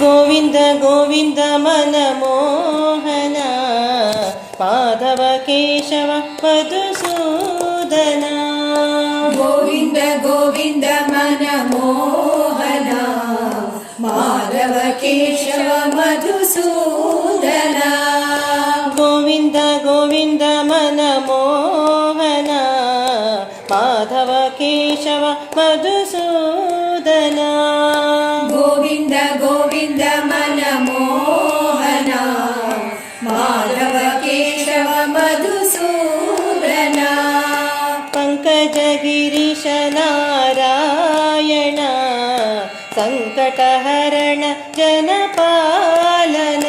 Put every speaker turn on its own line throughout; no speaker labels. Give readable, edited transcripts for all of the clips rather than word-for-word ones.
ಗೋವಿಂದ ಗೋವಿಂದ ಮನಮೋಹನ ಮಾಧವ ಕೇಶವ ಮಧುಸೂದನ.
ಗೋವಿಂದ ಗೋವಿಂದ ಮನಮೋಹನ ಮಾಧವ ಕೇಶವ ಮಧುಸೂದನ.
ಗೋವಿಂದ ಗೋವಿಂದ ಮನಮೋಹನ ಮಾಧವ ಕೇಶವ ಮಧುಸೂದನ.
ಗೋವಿಂದ ಗೋವಿಂದ ಮನಮೋಹನ ಮಾಧವ ಕೇಶವ ಮಧುಸೂದನ.
ಪಂಕಜ ಗಿರೀಶ ನಾರಾಯಣ ಸಂಕಟಹರಣ ಜನಪಾಲನ.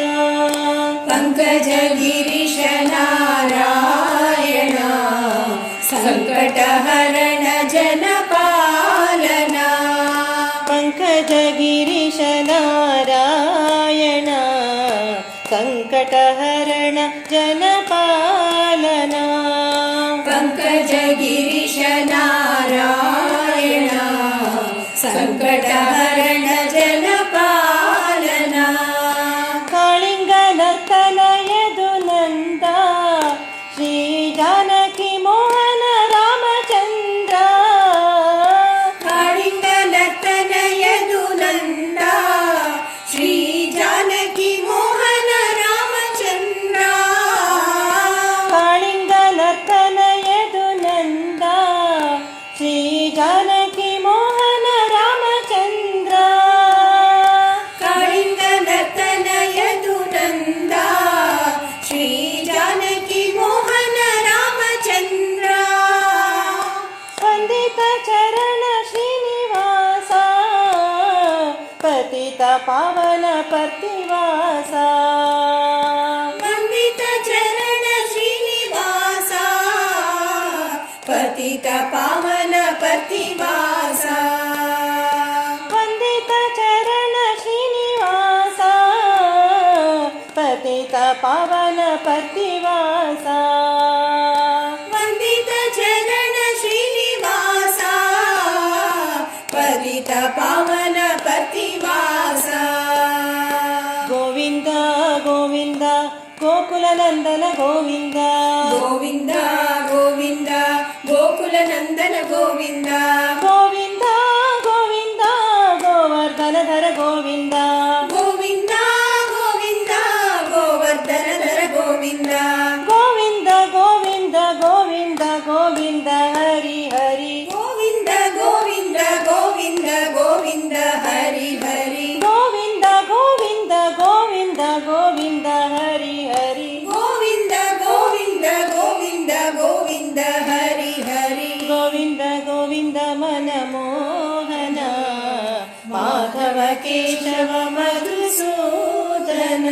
ಪಂಕಜ ಗಿರೀಶ ನಾರಾಯಣ ಸಂಕಟಹರಣ ಜನಪಾಲನ.
ಪಂಕಜ ಗಿರೀಶ ನಾರಾಯಣ ಸಂಕಟಹರಣ ಜನಪಾಲನ.
ಪಂಕಜ ಗಿರೀಶ ನಾರಾಯಣ ಸಂಕಟಹರಣ ಜನಪಾಲನ.
ಕಾಳಿಂಗ ನರ್ತನಯದು ನಂದ ಶ್ರೀ ಜಾನಕಿ ಮೋಹನ ರಾಮಚಂದ್ರ.
ಕಾಳಿಂಗ ನರ್ತನಯದು ನಂದ ಶ್ರೀ ಜಾನಕಿ ಮೋಹನ ರಾಮಚಂದ್ರ.
ಕಾಳಿಂಗ ನರ್ತನಯದು ನಂದ ಶ್ರೀ ಜಾನಕಿ ಮೋಹನ ರಾಮಚಂದ್ರ.
ಕಾಳಿಂಗ ನರ್ತನಯದು ನಂದ ಶ್ರೀ ಜಾನಕಿ ಮೋಹನ ರಾಮಚಂದ್ರ.
ವಂದಿತ ಚರಣ ಶ್ರೀನಿವಾಸ ಪತಿತ ಪಾವನ ಪತಿವಾಸ.
ವಂದಿತ ಚರಣ ಶ್ರೀನಿವಾಸ ಪತಿತ ಪಾವನ ಪತಿವಾಸ.
ವಂದಿತ ಚರಣ ಶ್ರೀನಿವಾಸ ಪತಿತ ಪಾವನ ಪತಿವಾಸ.
ವಂದಿತ ಚರಣ ಶ್ರೀನಿವಾಸ ಪತಿತ ಪಾವನ ಪತಿವಾಸ.
ಗೋವಿಂದ ಗೋವಿಂದ ಗೋಕುಲ ನಂದನ ಗೋವಿಂದ.
ಗೋವಿಂದ ಗೋವಿಂದ ಗೋಕುಲ ನಂದನ ಗೋವಿಂದ.
ಗೋವಿಂದ ಗೋವಿಂದ ಗೋವರ್ಧನಧರ ಗೋವಿಂದ.
ಗೋವಿಂದ ಗೋವಿಂದ ಗೋವರ್ಧನಧರ ಗೋವಿಂದ.
ಗೋವಿಂದ ಗೋವಿಂದ ಗೋವಿಂದ ಗೋವಿಂದ ಹರಿ ಹರಿ.
ಗೋವಿಂದ ಗೋವಿಂದ ಗೋವಿಂದ ಗೋವಿಂದ ಹರಿ ಹರಿ.
ಗೋವಿಂದ ಗೋವಿಂದ ಗೋವಿಂದ ಗೋವಿಂದ ಹರಿ ಹರಿ.
ಗೋವಿಂದ ಗೋವಿಂದ ಗೋವಿಂದ ಗೋವಿಂದ ಹರಿ ಹರಿ.
ಗೋವಿಂದ ಗೋವಿಂದ ಮನಮೋಹನ ಮಾಧವ ಕೇಶವ ಮಧುಸೂದನ.